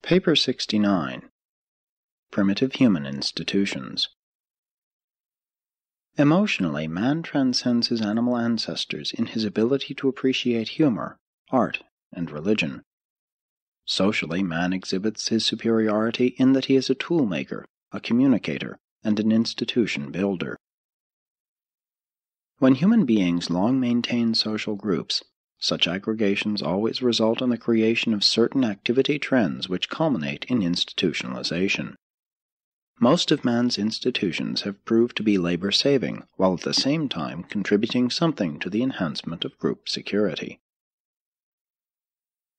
Paper 69. Primitive Human Institutions. Emotionally, man transcends his animal ancestors in his ability to appreciate humor, art, and religion. Socially, man exhibits his superiority in that he is a tool-maker, a communicator, and an institution builder. When human beings long maintain social groups, such aggregations always result in the creation of certain activity trends which culminate in institutionalization. Most of man's institutions have proved to be labor-saving, while at the same time contributing something to the enhancement of group security.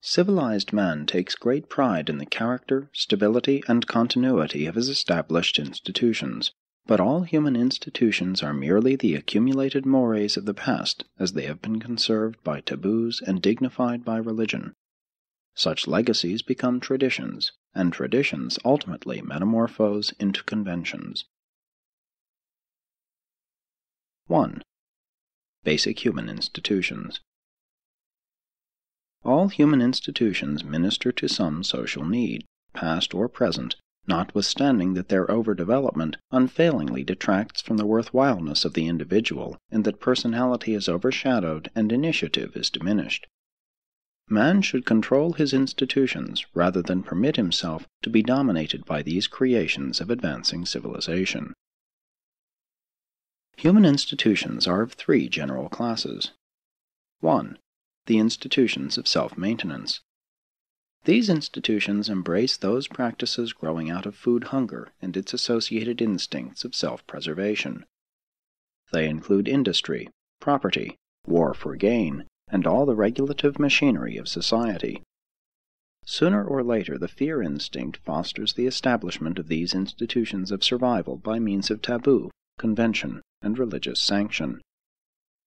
Civilized man takes great pride in the character, stability, and continuity of his established institutions, but all human institutions are merely the accumulated mores of the past as they have been conserved by taboos and dignified by religion. Such legacies become traditions, and traditions ultimately metamorphose into conventions. 1. Basic human institutions. All human institutions minister to some social need, past or present, notwithstanding that their overdevelopment unfailingly detracts from the worthwhileness of the individual, in that personality is overshadowed and initiative is diminished. Man should control his institutions rather than permit himself to be dominated by these creations of advancing civilization. Human institutions are of three general classes. 1. The institutions of self-maintenance. These institutions embrace those practices growing out of food hunger and its associated instincts of self-preservation. They include industry, property, war for gain, and all the regulative machinery of society. Sooner or later, the fear instinct fosters the establishment of these institutions of survival by means of taboo, convention, and religious sanction.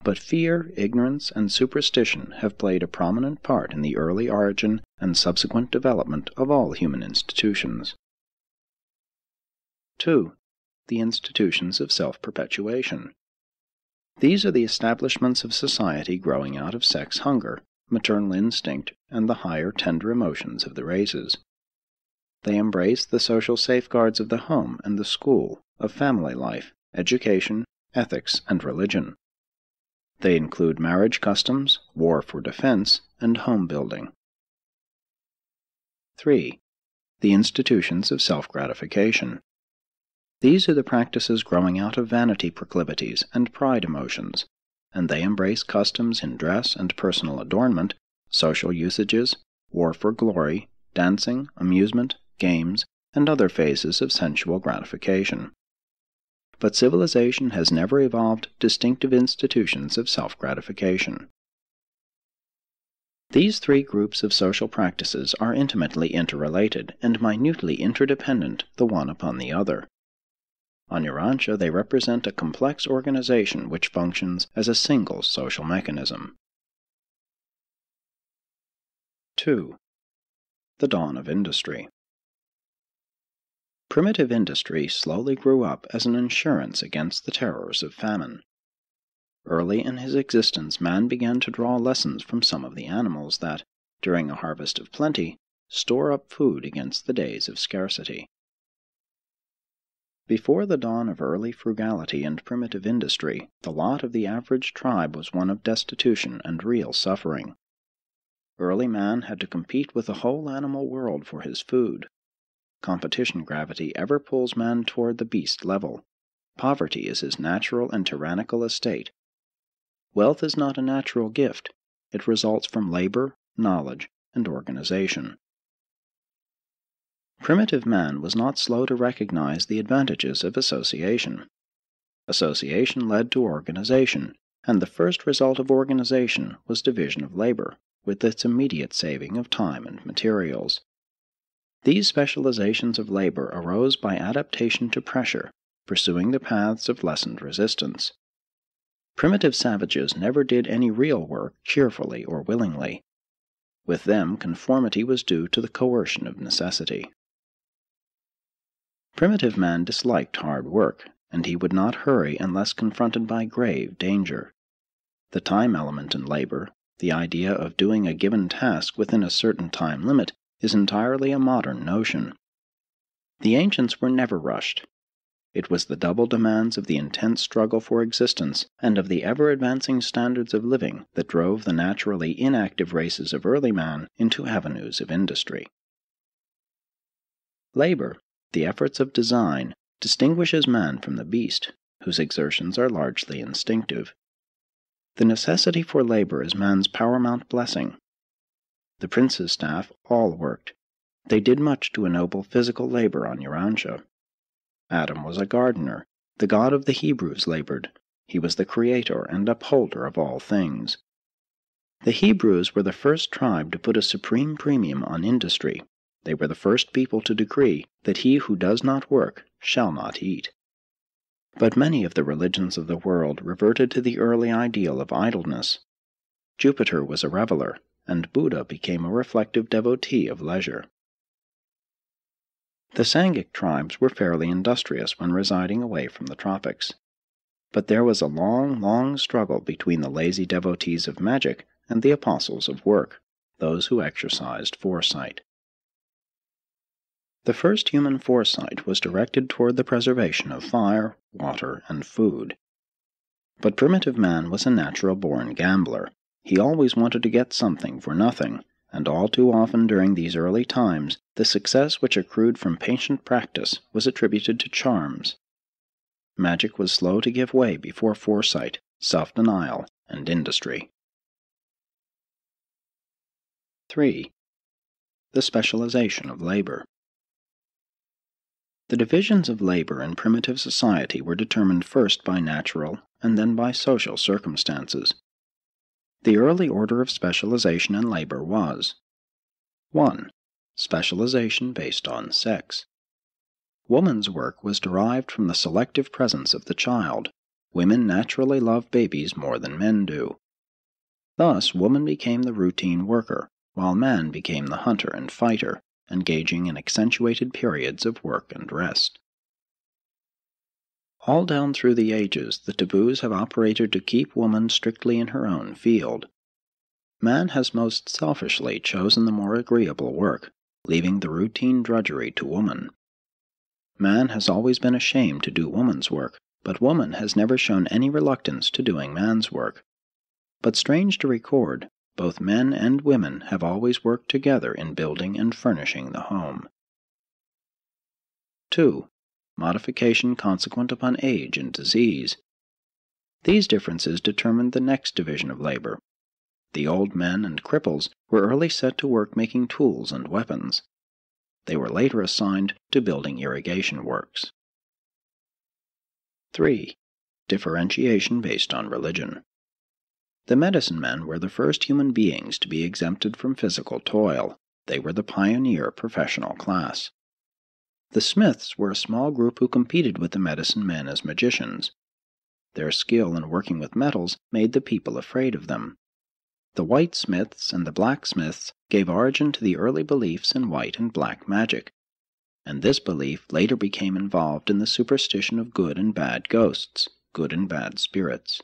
But fear, ignorance, and superstition have played a prominent part in the early origin and subsequent development of all human institutions. 2. The institutions of self-perpetuation. These are the establishments of society growing out of sex hunger, maternal instinct, and the higher tender emotions of the races. They embrace the social safeguards of the home and the school, of family life, education, ethics, and religion. They include marriage customs, war for defense, and home building. 3. The institutions of self-gratification. These are the practices growing out of vanity proclivities and pride emotions, and they embrace customs in dress and personal adornment, social usages, war for glory, dancing, amusement, games, and other phases of sensual gratification. But civilization has never evolved distinctive institutions of self-gratification. These three groups of social practices are intimately interrelated and minutely interdependent the one upon the other. On Urantia, they represent a complex organization which functions as a single social mechanism. 2. The dawn of industry. Primitive industry slowly grew up as an insurance against the terrors of famine. Early in his existence, man began to draw lessons from some of the animals that, during a harvest of plenty, store up food against the days of scarcity. Before the dawn of early frugality and primitive industry, the lot of the average tribe was one of destitution and real suffering. Early man had to compete with the whole animal world for his food. Competition gravity ever pulls man toward the beast level. Poverty is his natural and tyrannical estate. Wealth is not a natural gift. It results from labor, knowledge, and organization. Primitive man was not slow to recognize the advantages of association. Association led to organization, and the first result of organization was division of labor, with its immediate saving of time and materials. These specializations of labor arose by adaptation to pressure, pursuing the paths of lessened resistance. Primitive savages never did any real work cheerfully or willingly. With them, conformity was due to the coercion of necessity. Primitive man disliked hard work, and he would not hurry unless confronted by grave danger. The time element in labor, the idea of doing a given task within a certain time limit, is entirely a modern notion. The ancients were never rushed. It was the double demands of the intense struggle for existence and of the ever-advancing standards of living that drove the naturally inactive races of early man into avenues of industry. Labor, the efforts of design, distinguishes man from the beast, whose exertions are largely instinctive. The necessity for labor is man's paramount blessing. The prince's staff all worked. They did much to ennoble physical labor on Urantia. Adam was a gardener. The God of the Hebrews labored. He was the creator and upholder of all things. The Hebrews were the first tribe to put a supreme premium on industry. They were the first people to decree that he who does not work shall not eat. But many of the religions of the world reverted to the early ideal of idleness. Jupiter was a reveler, and Buddha became a reflective devotee of leisure. The Sangic tribes were fairly industrious when residing away from the tropics. But there was a long, long struggle between the lazy devotees of magic and the apostles of work, those who exercised foresight. The first human foresight was directed toward the preservation of fire, water, and food. But primitive man was a natural-born gambler. He always wanted to get something for nothing, and all too often during these early times, the success which accrued from patient practice was attributed to charms. Magic was slow to give way before foresight, self-denial, and industry. 3. The specialization of labor. The divisions of labor in primitive society were determined first by natural and then by social circumstances. The early order of specialization in labor was 1. Specialization based on sex. Woman's work was derived from the selective presence of the child. Women naturally love babies more than men do. Thus, woman became the routine worker, while man became the hunter and fighter, engaging in accentuated periods of work and rest. All down through the ages, the taboos have operated to keep woman strictly in her own field. Man has most selfishly chosen the more agreeable work, leaving the routine drudgery to woman. Man has always been ashamed to do woman's work, but woman has never shown any reluctance to doing man's work. But strange to record, both men and women have always worked together in building and furnishing the home. 2. Modification consequent upon age and disease. These differences determined the next division of labor. The old men and cripples were early set to work making tools and weapons. They were later assigned to building irrigation works. 3. Differentiation based on religion. The medicine men were the first human beings to be exempted from physical toil. They were the pioneer professional class. The smiths were a small group who competed with the medicine men as magicians. Their skill in working with metals made the people afraid of them. The white smiths and the blacksmiths gave origin to the early beliefs in white and black magic, and this belief later became involved in the superstition of good and bad ghosts, good and bad spirits.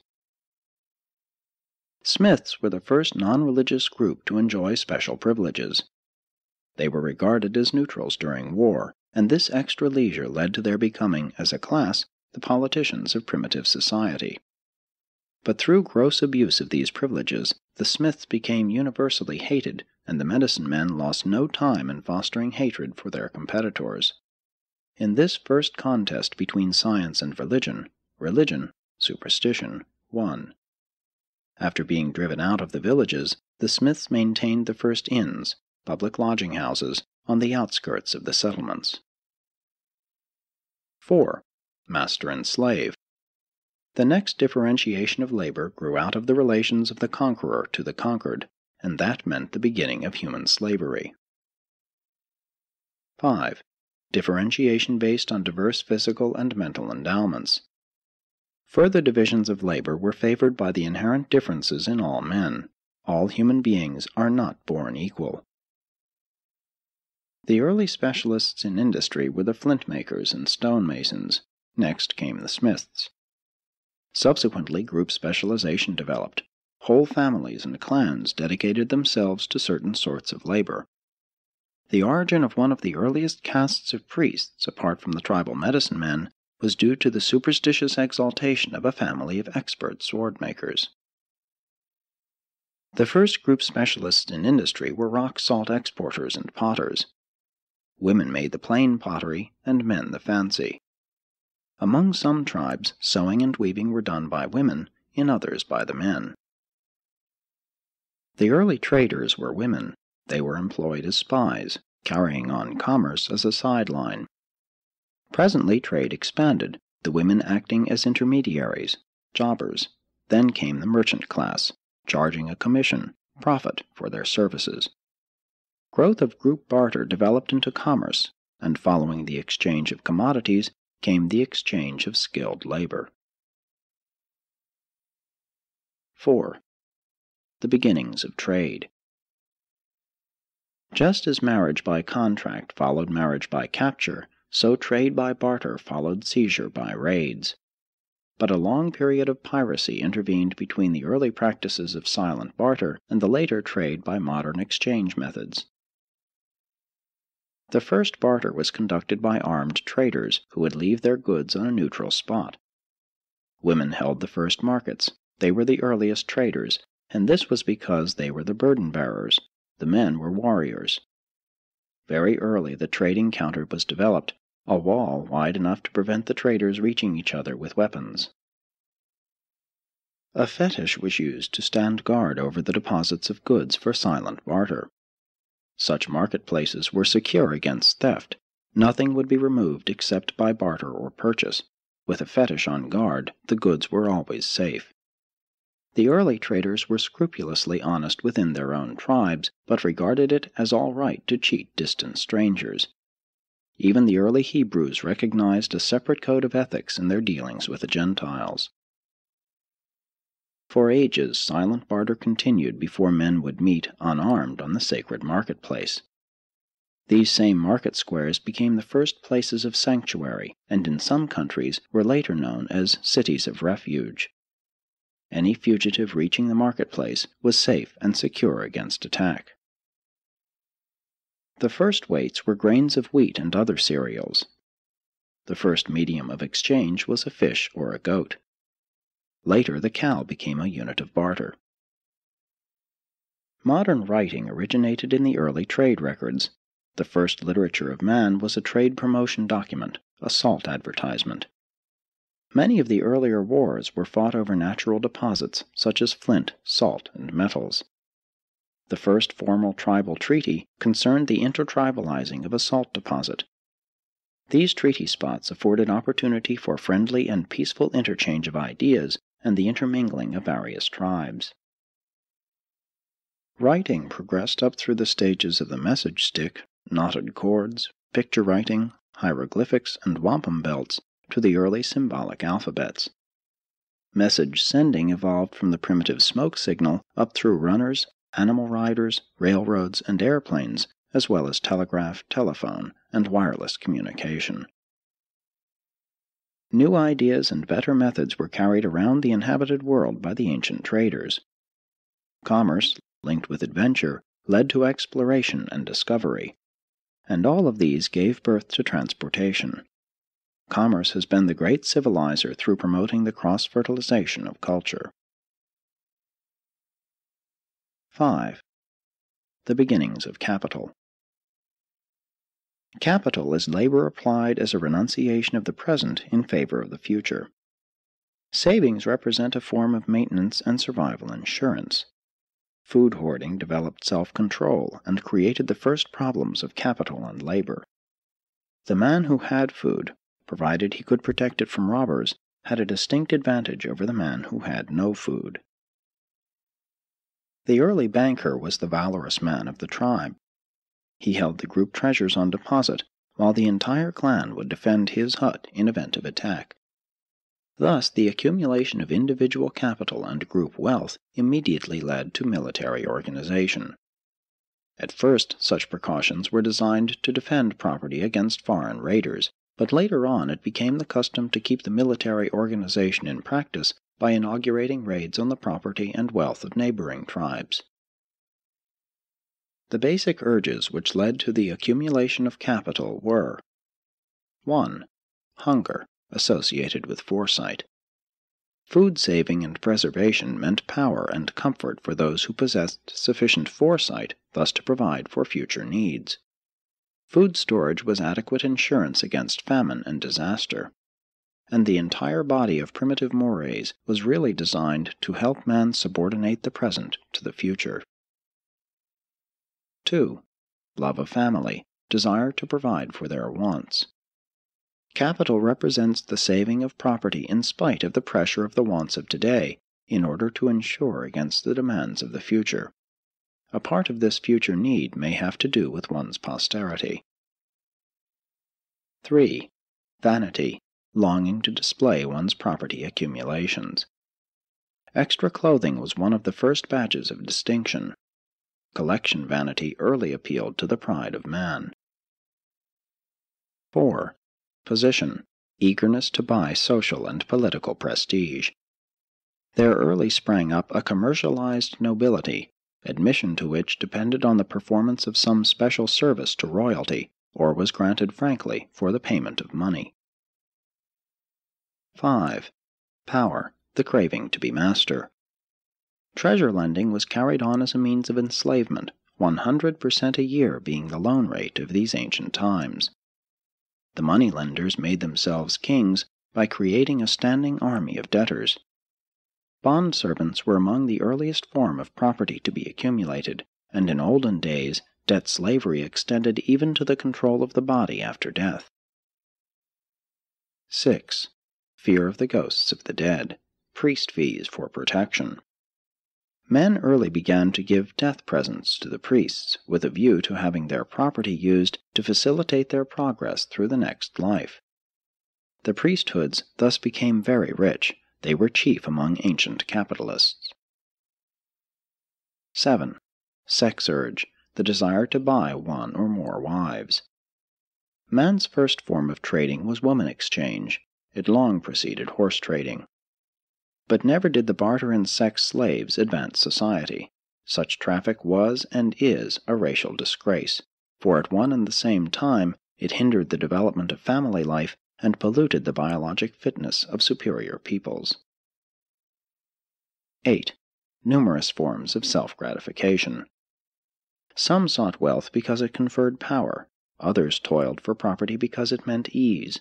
Smiths were the first non-religious group to enjoy special privileges. They were regarded as neutrals during war, and this extra leisure led to their becoming, as a class, the politicians of primitive society. But through gross abuse of these privileges, the smiths became universally hated, and the medicine men lost no time in fostering hatred for their competitors. In this first contest between science and religion, superstition, won. After being driven out of the villages, the smiths maintained the first inns, public lodging houses, on the outskirts of the settlements. 4. Master and slave. The next differentiation of labor grew out of the relations of the conqueror to the conquered, and that meant the beginning of human slavery. 5. Differentiation based on diverse physical and mental endowments. Further divisions of labor were favored by the inherent differences in all men. All human beings are not born equal. The early specialists in industry were the flint makers and stonemasons. Next came the smiths. Subsequently, group specialization developed. Whole families and clans dedicated themselves to certain sorts of labor. The origin of one of the earliest castes of priests, apart from the tribal medicine men, was due to the superstitious exaltation of a family of expert sword makers. The first group specialists in industry were rock salt exporters and potters. Women made the plain pottery, and men the fancy. Among some tribes, sewing and weaving were done by women, in others by the men. The early traders were women. They were employed as spies, carrying on commerce as a sideline. Presently trade expanded, the women acting as intermediaries, jobbers. Then came the merchant class, charging a commission, profit, for their services. Growth of group barter developed into commerce, and following the exchange of commodities came the exchange of skilled labor. 4. The beginnings of trade. Just as marriage by contract followed marriage by capture, so trade by barter followed seizure by raids. But a long period of piracy intervened between the early practices of silent barter and the later trade by modern exchange methods. The first barter was conducted by armed traders who would leave their goods on a neutral spot. Women held the first markets. They were the earliest traders, and this was because they were the burden bearers. The men were warriors. Very early the trading counter was developed, a wall wide enough to prevent the traders reaching each other with weapons. A fetish was used to stand guard over the deposits of goods for silent barter. Such marketplaces were secure against theft. Nothing would be removed except by barter or purchase. With a fetish on guard, the goods were always safe. The early traders were scrupulously honest within their own tribes, but regarded it as all right to cheat distant strangers. Even the early Hebrews recognized a separate code of ethics in their dealings with the Gentiles. For ages, silent barter continued before men would meet unarmed on the sacred marketplace. These same market squares became the first places of sanctuary, and in some countries were later known as cities of refuge. Any fugitive reaching the marketplace was safe and secure against attack. The first weights were grains of wheat and other cereals. The first medium of exchange was a fish or a goat. Later, the cow became a unit of barter. Modern writing originated in the early trade records. The first literature of man was a trade promotion document, a salt advertisement. Many of the earlier wars were fought over natural deposits such as flint, salt, and metals. The first formal tribal treaty concerned the intertribalizing of a salt deposit. These treaty spots afforded opportunity for friendly and peaceful interchange of ideas and the intermingling of various tribes. Writing progressed up through the stages of the message stick, knotted cords, picture writing, hieroglyphics, and wampum belts, to the early symbolic alphabets. Message sending evolved from the primitive smoke signal up through runners, animal riders, railroads, and airplanes, as well as telegraph, telephone, and wireless communication. New ideas and better methods were carried around the inhabited world by the ancient traders. Commerce, linked with adventure, led to exploration and discovery, and all of these gave birth to transportation. Commerce has been the great civilizer through promoting the cross-fertilization of culture. 5. The beginnings of capital. Capital is labor applied as a renunciation of the present in favor of the future. Savings represent a form of maintenance and survival insurance. Food hoarding developed self-control and created the first problems of capital and labor. The man who had food, provided he could protect it from robbers, had a distinct advantage over the man who had no food. The early banker was the valorous man of the tribe. He held the group treasures on deposit, while the entire clan would defend his hut in event of attack. Thus, the accumulation of individual capital and group wealth immediately led to military organization. At first, such precautions were designed to defend property against foreign raiders, but later on it became the custom to keep the military organization in practice by inaugurating raids on the property and wealth of neighboring tribes. The basic urges which led to the accumulation of capital were: 1. Hunger, associated with foresight. Food saving and preservation meant power and comfort for those who possessed sufficient foresight thus to provide for future needs. Food storage was adequate insurance against famine and disaster, and the entire body of primitive mores was really designed to help man subordinate the present to the future. 2. Love of family, desire to provide for their wants. Capital represents the saving of property in spite of the pressure of the wants of today, in order to insure against the demands of the future. A part of this future need may have to do with one's posterity. 3. Vanity, longing to display one's property accumulations. Extra clothing was one of the first badges of distinction. Collection vanity early appealed to the pride of man. 4. Position, eagerness to buy social and political prestige. There early sprang up a commercialized nobility, admission to which depended on the performance of some special service to royalty, or was granted frankly for the payment of money. 5. Power, the craving to be master. Treasure lending was carried on as a means of enslavement, 100% a year being the loan rate of these ancient times. The money-lenders made themselves kings by creating a standing army of debtors. Bond servants were among the earliest form of property to be accumulated, and in olden days debt slavery extended even to the control of the body after death. 6. Fear of the ghosts of the dead, priest fees for protection. Men early began to give death presents to the priests, with a view to having their property used to facilitate their progress through the next life. The priesthoods thus became very rich. They were chief among ancient capitalists. 7. Sex urge, the desire to buy one or more wives. Man's first form of trading was woman exchange. It long preceded horse trading. But never did the barter in sex slaves advance society. Such traffic was and is a racial disgrace, for at one and the same time it hindered the development of family life and polluted the biologic fitness of superior peoples. 8. Numerous forms of self-gratification. Some sought wealth because it conferred power, others toiled for property because it meant ease.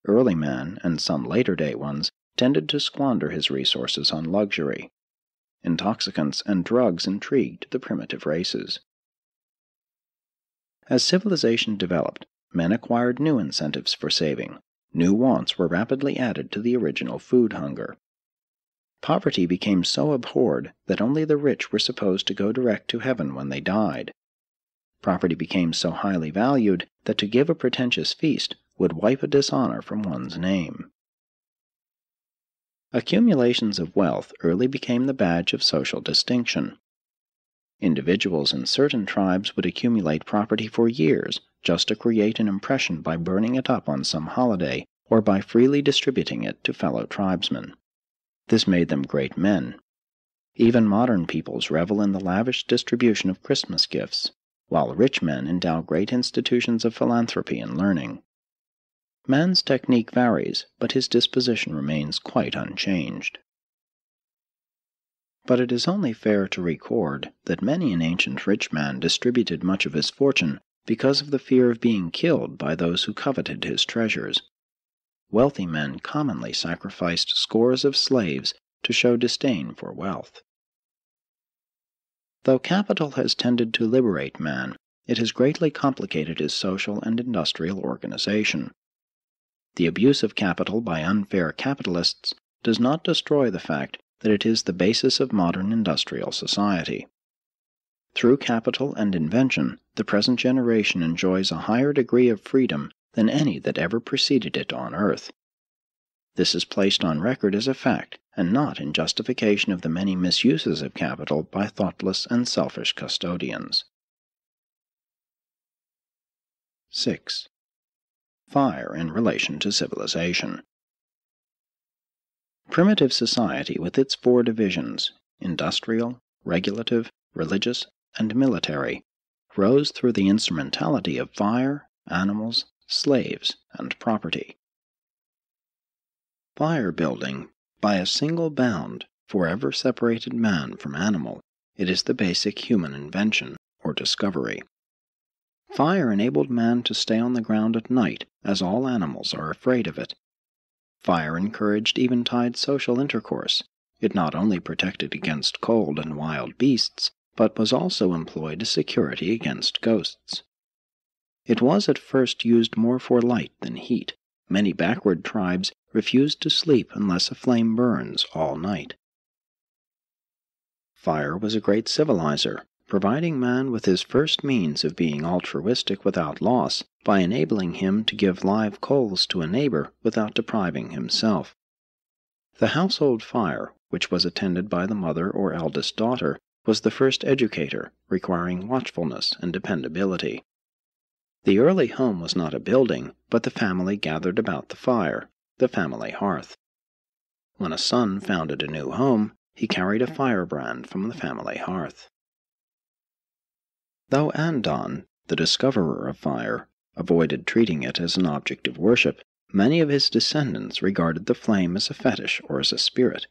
Early man, and some later-day ones, tended to squander his resources on luxury. Intoxicants and drugs intrigued the primitive races. As civilization developed, men acquired new incentives for saving. New wants were rapidly added to the original food hunger. Poverty became so abhorred that only the rich were supposed to go direct to heaven when they died. Property became so highly valued that to give a pretentious feast would wipe a dishonor from one's name. Accumulations of wealth early became the badge of social distinction. Individuals in certain tribes would accumulate property for years just to create an impression by burning it up on some holiday or by freely distributing it to fellow tribesmen. This made them great men. Even modern peoples revel in the lavish distribution of Christmas gifts, while rich men endow great institutions of philanthropy and learning. Man's technique varies, but his disposition remains quite unchanged. But it is only fair to record that many an ancient rich man distributed much of his fortune because of the fear of being killed by those who coveted his treasures. Wealthy men commonly sacrificed scores of slaves to show disdain for wealth. Though capital has tended to liberate man, it has greatly complicated his social and industrial organization. The abuse of capital by unfair capitalists does not destroy the fact that it is the basis of modern industrial society. Through capital and invention, the present generation enjoys a higher degree of freedom than any that ever preceded it on earth. This is placed on record as a fact, and not in justification of the many misuses of capital by thoughtless and selfish custodians. 6. Fire in relation to civilization. Primitive society with its four divisions, industrial, regulative, religious, and military rose through the instrumentality of fire, animals, slaves, and property. Fire building, by a single bound, forever separated man from animal. It is the basic human invention, or discovery. Fire enabled man to stay on the ground at night, as all animals are afraid of it. Fire encouraged eventide social intercourse. It not only protected against cold and wild beasts, but was also employed as security against ghosts. It was at first used more for light than heat. Many backward tribes refused to sleep unless a flame burns all night. Fire was a great civilizer, providing man with his first means of being altruistic without loss, by enabling him to give live coals to a neighbor without depriving himself. The household fire, which was attended by the mother or eldest daughter, was the first educator, requiring watchfulness and dependability. The early home was not a building, but the family gathered about the fire, the family hearth. When a son founded a new home, he carried a firebrand from the family hearth. Though Andon, the discoverer of fire, avoided treating it as an object of worship, many of his descendants regarded the flame as a fetish or as a spirit.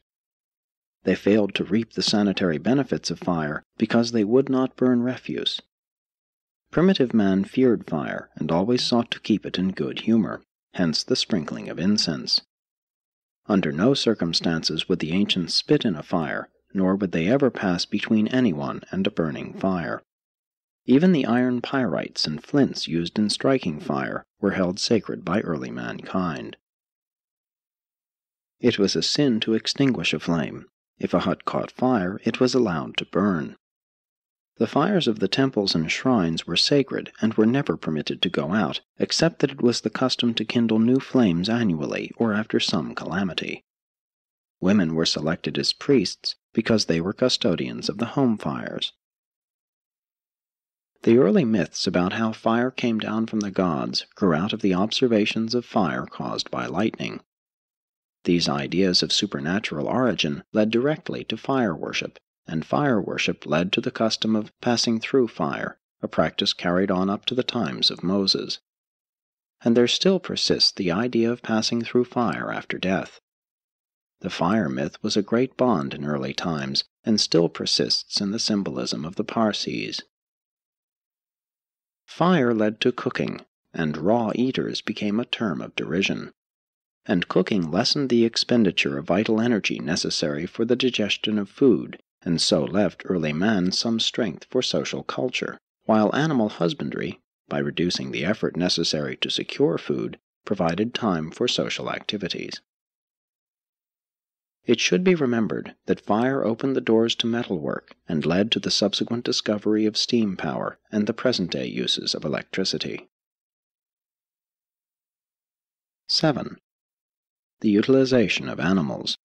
They failed to reap the sanitary benefits of fire because they would not burn refuse. Primitive man feared fire and always sought to keep it in good humor, hence the sprinkling of incense. Under no circumstances would the ancients spit in a fire, nor would they ever pass between anyone and a burning fire. Even the iron pyrites and flints used in striking fire were held sacred by early mankind. It was a sin to extinguish a flame. If a hut caught fire, it was allowed to burn. The fires of the temples and shrines were sacred and were never permitted to go out, except that it was the custom to kindle new flames annually or after some calamity. Women were selected as priests because they were custodians of the home fires. The early myths about how fire came down from the gods grew out of the observations of fire caused by lightning. These ideas of supernatural origin led directly to fire worship, and fire worship led to the custom of passing through fire, a practice carried on up to the times of Moses. And there still persists the idea of passing through fire after death. The fire myth was a great bond in early times, and still persists in the symbolism of the Parsees. Fire led to cooking, and raw eaters became a term of derision. And cooking lessened the expenditure of vital energy necessary for the digestion of food, and so left early man some strength for social culture, while animal husbandry, by reducing the effort necessary to secure food, provided time for social activities. It should be remembered that fire opened the doors to metalwork and led to the subsequent discovery of steam power and the present-day uses of electricity. 7. The utilization of animals.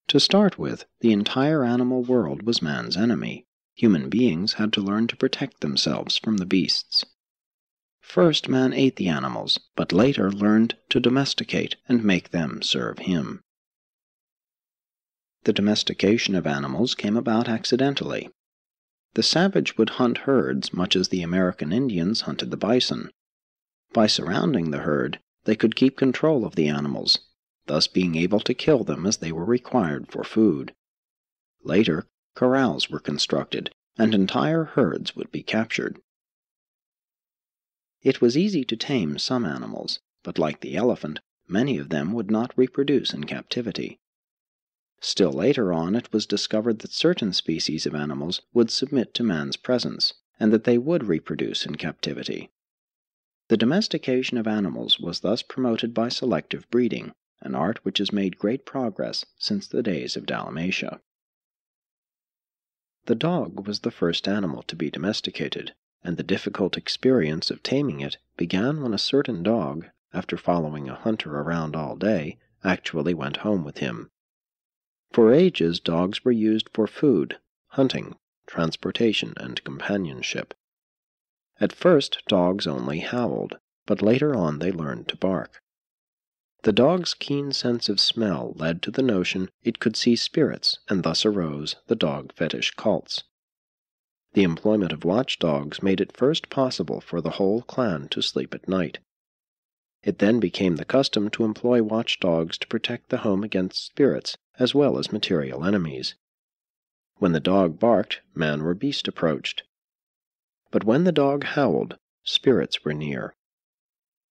To start with, the entire animal world was man's enemy. Human beings had to learn to protect themselves from the beasts. First, man ate the animals, but later learned to domesticate and make them serve him. The domestication of animals came about accidentally. The savage would hunt herds much as the American Indians hunted the bison. By surrounding the herd, they could keep control of the animals, thus being able to kill them as they were required for food. Later, corrals were constructed, and entire herds would be captured. It was easy to tame some animals, but like the elephant, many of them would not reproduce in captivity. Still later on, it was discovered that certain species of animals would submit to man's presence, and that they would reproduce in captivity. The domestication of animals was thus promoted by selective breeding, an art which has made great progress since the days of Dalmatia. The dog was the first animal to be domesticated, and the difficult experience of taming it began when a certain dog, after following a hunter around all day, actually went home with him. For ages, dogs were used for food, hunting, transportation, and companionship. At first, dogs only howled, but later on they learned to bark. The dog's keen sense of smell led to the notion it could see spirits, and thus arose the dog fetish cults. The employment of watchdogs made it first possible for the whole clan to sleep at night. It then became the custom to employ watchdogs to protect the home against spirits as well as material enemies. When the dog barked, man or beast approached. But when the dog howled, spirits were near.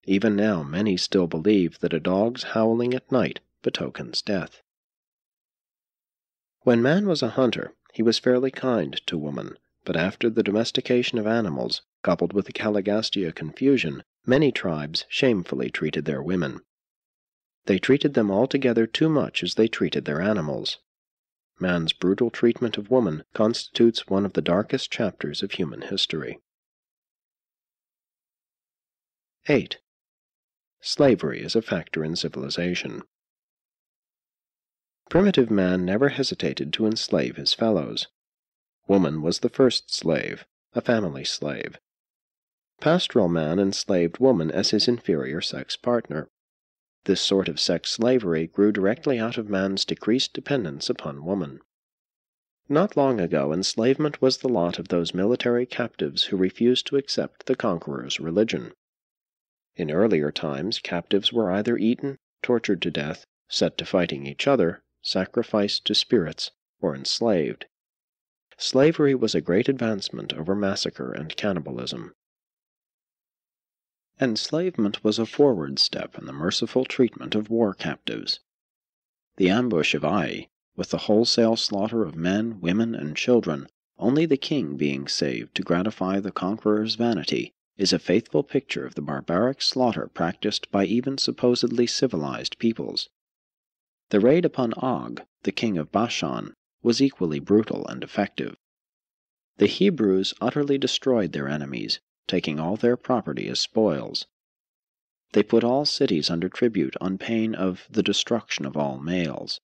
Even now many still believe that a dog's howling at night betokens death. When man was a hunter, he was fairly kind to woman, but after the domestication of animals, coupled with the Caligastia confusion, many tribes shamefully treated their women. They treated them altogether too much as they treated their animals. Man's brutal treatment of woman constitutes one of the darkest chapters of human history. 8. Slavery as a factor in civilization. Primitive man never hesitated to enslave his fellows. Woman was the first slave, a family slave. Pastoral man enslaved woman as his inferior sex partner. This sort of sex slavery grew directly out of man's decreased dependence upon woman. Not long ago, enslavement was the lot of those military captives who refused to accept the conqueror's religion. In earlier times, captives were either eaten, tortured to death, set to fighting each other, sacrificed to spirits, or enslaved. Slavery was a great advancement over massacre and cannibalism. Enslavement was a forward step in the merciful treatment of war captives. The ambush of Ai, with the wholesale slaughter of men, women, and children, only the king being saved to gratify the conqueror's vanity, is a faithful picture of the barbaric slaughter practiced by even supposedly civilized peoples. The raid upon Og, the king of Bashan, was equally brutal and effective. The Hebrews utterly destroyed their enemies, taking all their property as spoils. They put all cities under tribute on pain of the destruction of all males.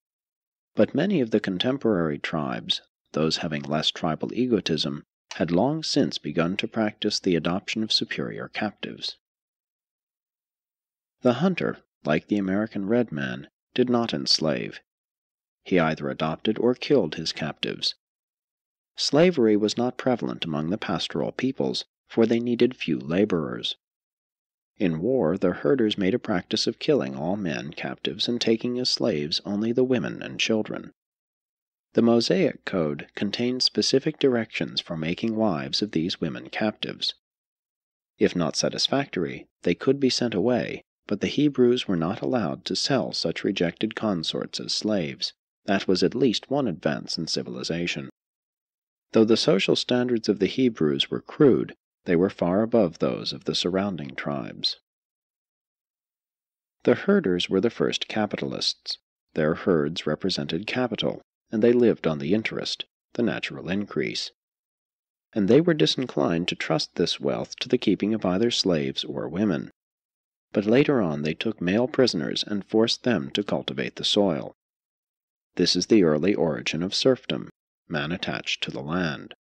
But many of the contemporary tribes, those having less tribal egotism, had long since begun to practice the adoption of superior captives. The hunter, like the American red man, did not enslave. He either adopted or killed his captives. Slavery was not prevalent among the pastoral peoples, for they needed few laborers. In war, the herders made a practice of killing all men captives and taking as slaves only the women and children. The Mosaic Code contained specific directions for making wives of these women captives. If not satisfactory, they could be sent away, but the Hebrews were not allowed to sell such rejected consorts as slaves. That was at least one advance in civilization. Though the social standards of the Hebrews were crude, they were far above those of the surrounding tribes. The herders were the first capitalists. Their herds represented capital, and they lived on the interest, the natural increase. And they were disinclined to trust this wealth to the keeping of either slaves or women. But later on they took male prisoners and forced them to cultivate the soil. This is the early origin of serfdom, man attached to the land.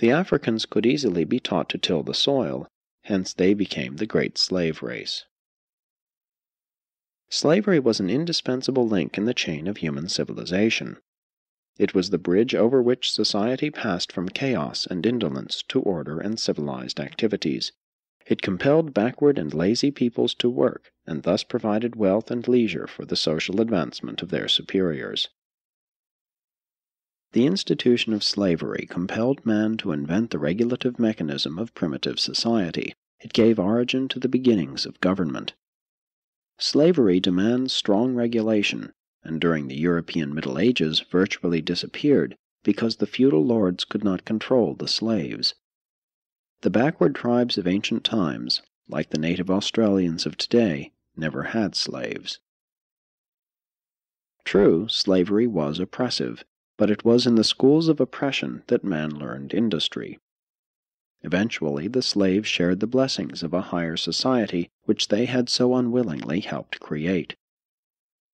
The Africans could easily be taught to till the soil, hence they became the great slave race. Slavery was an indispensable link in the chain of human civilization. It was the bridge over which society passed from chaos and indolence to order and civilized activities. It compelled backward and lazy peoples to work, and thus provided wealth and leisure for the social advancement of their superiors. The institution of slavery compelled man to invent the regulative mechanism of primitive society. It gave origin to the beginnings of government. Slavery demands strong regulation, and during the European Middle Ages virtually disappeared because the feudal lords could not control the slaves. The backward tribes of ancient times, like the native Australians of today, never had slaves. True, slavery was oppressive, but it was in the schools of oppression that man learned industry. Eventually, the slaves shared the blessings of a higher society which they had so unwillingly helped create.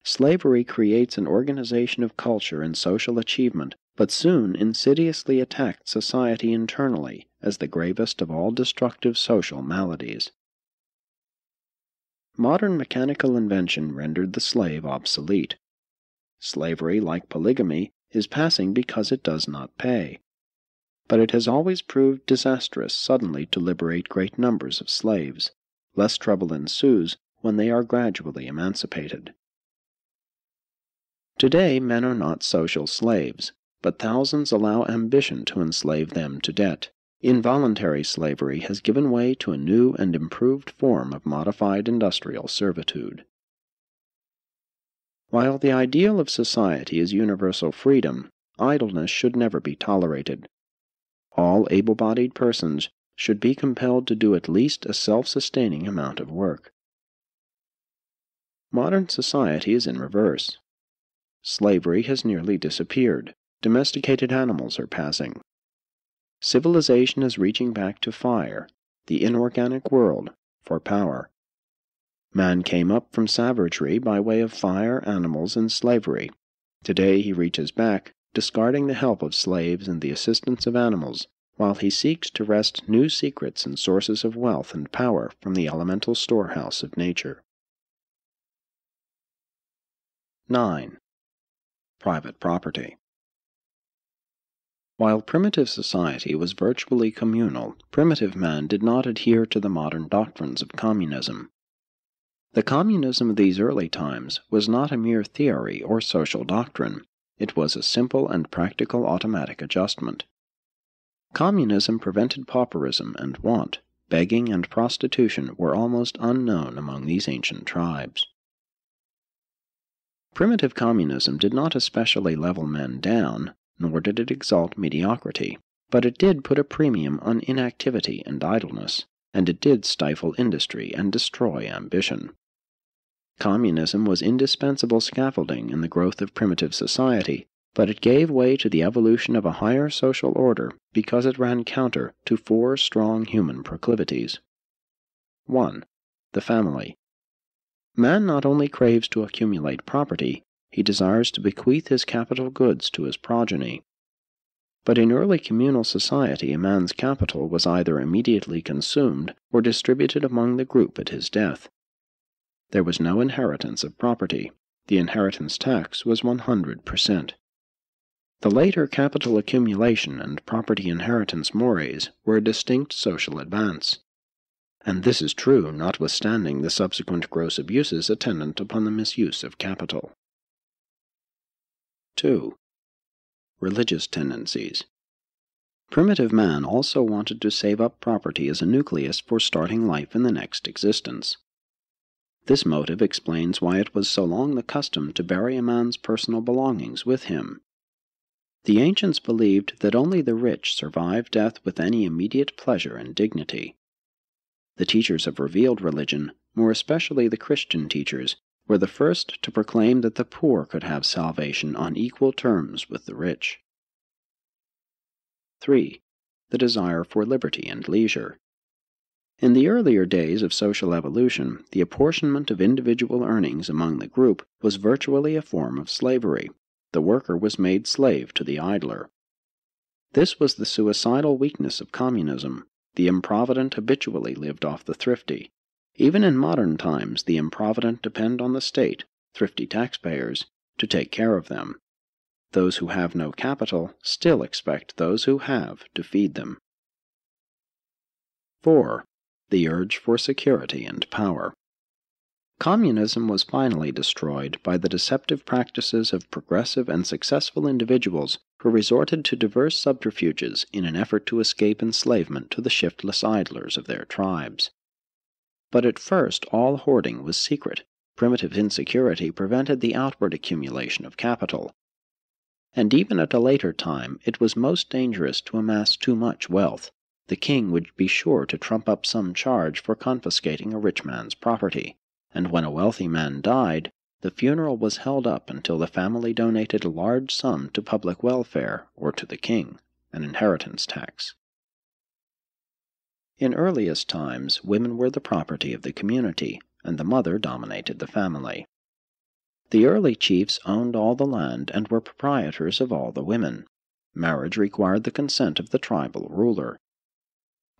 Slavery creates an organization of culture and social achievement, but soon insidiously attacked society internally as the gravest of all destructive social maladies. Modern mechanical invention rendered the slave obsolete. Slavery, like polygamy, is passing because it does not pay. but it has always proved disastrous suddenly to liberate great numbers of slaves. Less trouble ensues when they are gradually emancipated. Today men are not social slaves, but thousands allow ambition to enslave them to debt. Involuntary slavery has given way to a new and improved form of modified industrial servitude. While the ideal of society is universal freedom, idleness should never be tolerated. All able-bodied persons should be compelled to do at least a self-sustaining amount of work. Modern society is in reverse. Slavery has nearly disappeared. Domesticated animals are passing. Civilization is reaching back to fire, the inorganic world, for power. Man came up from savagery by way of fire, animals, and slavery. Today he reaches back, discarding the help of slaves and the assistance of animals, while he seeks to wrest new secrets and sources of wealth and power from the elemental storehouse of nature. 9. Private property. While primitive society was virtually communal, primitive man did not adhere to the modern doctrines of communism. The communism of these early times was not a mere theory or social doctrine. It was a simple and practical automatic adjustment. Communism prevented pauperism and want. Begging and prostitution were almost unknown among these ancient tribes. Primitive communism did not especially level men down, nor did it exalt mediocrity, but it did put a premium on inactivity and idleness, and it did stifle industry and destroy ambition. Communism was indispensable scaffolding in the growth of primitive society, but it gave way to the evolution of a higher social order because it ran counter to 4 strong human proclivities. 1. The family. Man not only craves to accumulate property, he desires to bequeath his capital goods to his progeny. But in early communal society a man's capital was either immediately consumed or distributed among the group at his death. There was no inheritance of property. The inheritance tax was 100%. The later capital accumulation and property inheritance mores were a distinct social advance. And this is true notwithstanding the subsequent gross abuses attendant upon the misuse of capital. 2. Religious tendencies. Primitive man also wanted to save up property as a nucleus for starting life in the next existence. This motive explains why it was so long the custom to bury a man's personal belongings with him. The ancients believed that only the rich survive death with any immediate pleasure and dignity. The teachers of revealed religion, more especially the Christian teachers, were the first to proclaim that the poor could have salvation on equal terms with the rich. 3. The desire for liberty and leisure. In the earlier days of social evolution, the apportionment of individual earnings among the group was virtually a form of slavery. The worker was made slave to the idler. This was the suicidal weakness of communism. The improvident habitually lived off the thrifty. Even in modern times, the improvident depend on the state, thrifty taxpayers, to take care of them. Those who have no capital still expect those who have to feed them. 4. The urge for security and power. Communism was finally destroyed by the deceptive practices of progressive and successful individuals who resorted to diverse subterfuges in an effort to escape enslavement to the shiftless idlers of their tribes. But at first all hoarding was secret. Primitive insecurity prevented the outward accumulation of capital. And even at a later time it was most dangerous to amass too much wealth. The king would be sure to trump up some charge for confiscating a rich man's property, and when a wealthy man died, the funeral was held up until the family donated a large sum to public welfare or to the king, an inheritance tax. In earliest times, women were the property of the community, and the mother dominated the family. The early chiefs owned all the land and were proprietors of all the women. Marriage required the consent of the tribal ruler.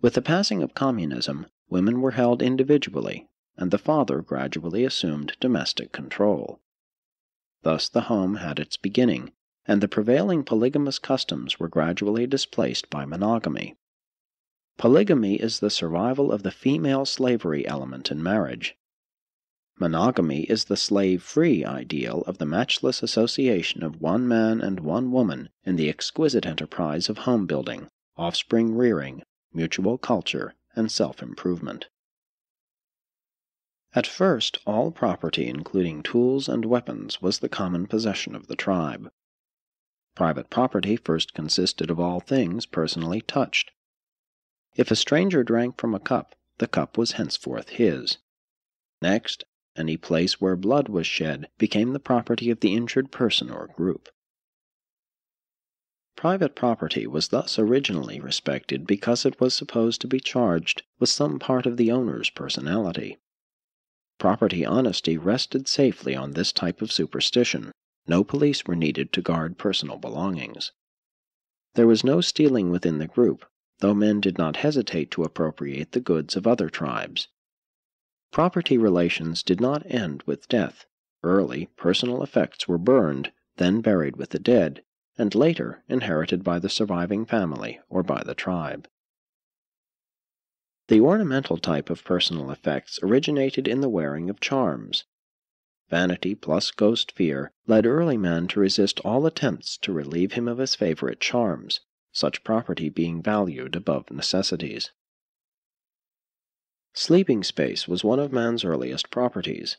With the passing of communism, women were held individually, and the father gradually assumed domestic control. Thus the home had its beginning, and the prevailing polygamous customs were gradually displaced by monogamy. Polygamy is the survival of the female slavery element in marriage. Monogamy is the slave-free ideal of the matchless association of one man and one woman in the exquisite enterprise of home-building, offspring-rearing, mutual culture, and self-improvement. At first, all property, including tools and weapons, was the common possession of the tribe. Private property first consisted of all things personally touched. If a stranger drank from a cup, the cup was henceforth his. Next, any place where blood was shed became the property of the injured person or group. Private property was thus originally respected because it was supposed to be charged with some part of the owner's personality. Property honesty rested safely on this type of superstition. No police were needed to guard personal belongings. There was no stealing within the group, though men did not hesitate to appropriate the goods of other tribes. Property relations did not end with death. Early, personal effects were burned, then buried with the dead, and later inherited by the surviving family or by the tribe. The ornamental type of personal effects originated in the wearing of charms. Vanity plus ghost fear led early man to resist all attempts to relieve him of his favorite charms, such property being valued above necessities. Sleeping space was one of man's earliest properties.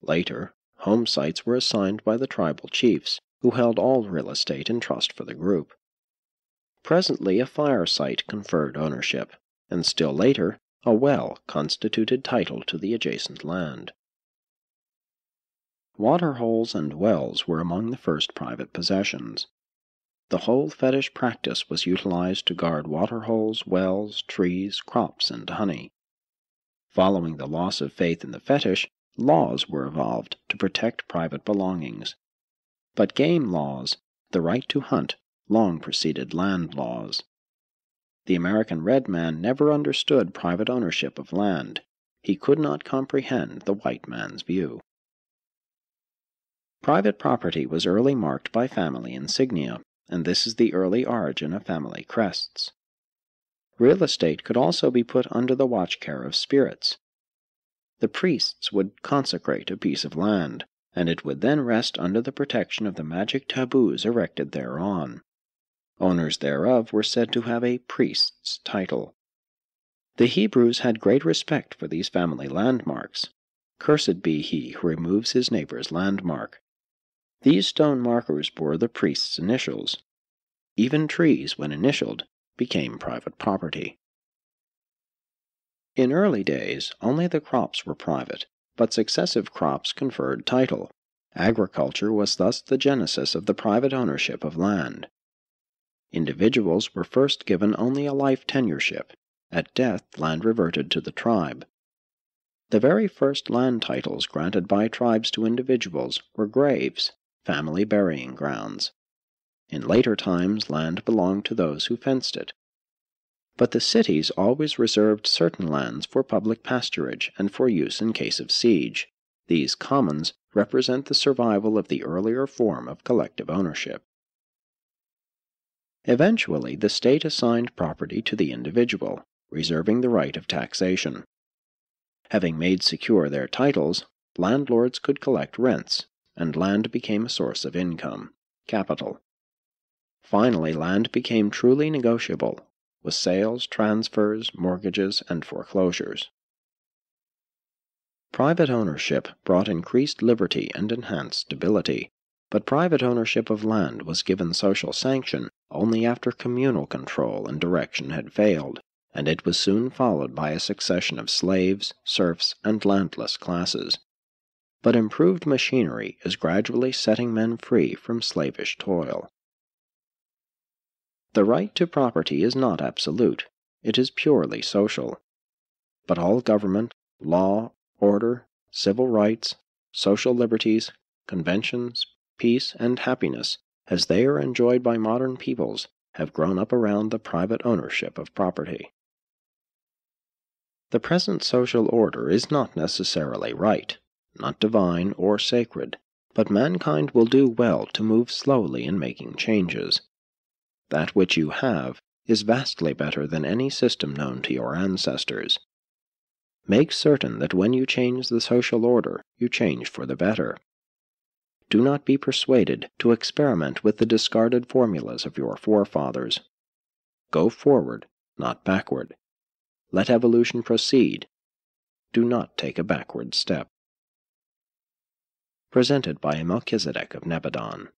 Later, home sites were assigned by the tribal chiefs, who held all real estate in trust for the group. Presently, a fire site conferred ownership, and still later, a well constituted title to the adjacent land. Water holes and wells were among the first private possessions. The whole fetish practice was utilized to guard water holes, wells, trees, crops, and honey. Following the loss of faith in the fetish, laws were evolved to protect private belongings. But game laws, the right to hunt, long preceded land laws. The American red man never understood private ownership of land. He could not comprehend the white man's view. Private property was early marked by family insignia, and this is the early origin of family crests. Real estate could also be put under the watch care of spirits. The priests would consecrate a piece of land, and it would then rest under the protection of the magic taboos erected thereon. Owners thereof were said to have a priest's title. The Hebrews had great respect for these family landmarks. Cursed be he who removes his neighbor's landmark. These stone markers bore the priest's initials. Even trees, when initialed, became private property. In early days, only the crops were private, but successive crops conferred title. Agriculture was thus the genesis of the private ownership of land. Individuals were first given only a life tenureship. At death, land reverted to the tribe. The very first land titles granted by tribes to individuals were graves, family burying grounds. In later times, land belonged to those who fenced it. But the cities always reserved certain lands for public pasturage and for use in case of siege. These commons represent the survival of the earlier form of collective ownership. Eventually, the state assigned property to the individual, reserving the right of taxation. Having made secure their titles, landlords could collect rents, and land became a source of income, capital. Finally, land became truly negotiable, with sales, transfers, mortgages, and foreclosures. Private ownership brought increased liberty and enhanced stability, but private ownership of land was given social sanction only after communal control and direction had failed, and it was soon followed by a succession of slaves, serfs, and landless classes. But improved machinery is gradually setting men free from slavish toil. The right to property is not absolute, it is purely social. But all government, law, order, civil rights, social liberties, conventions, peace, and happiness, as they are enjoyed by modern peoples, have grown up around the private ownership of property. The present social order is not necessarily right, not divine or sacred, But mankind will do well to move slowly in making changes. That which you have is vastly better than any system known to your ancestors. Make certain that when you change the social order, you change for the better. Do not be persuaded to experiment with the discarded formulas of your forefathers. Go forward, not backward. Let evolution proceed. Do not take a backward step. Presented by Melchizedek of Nebadon.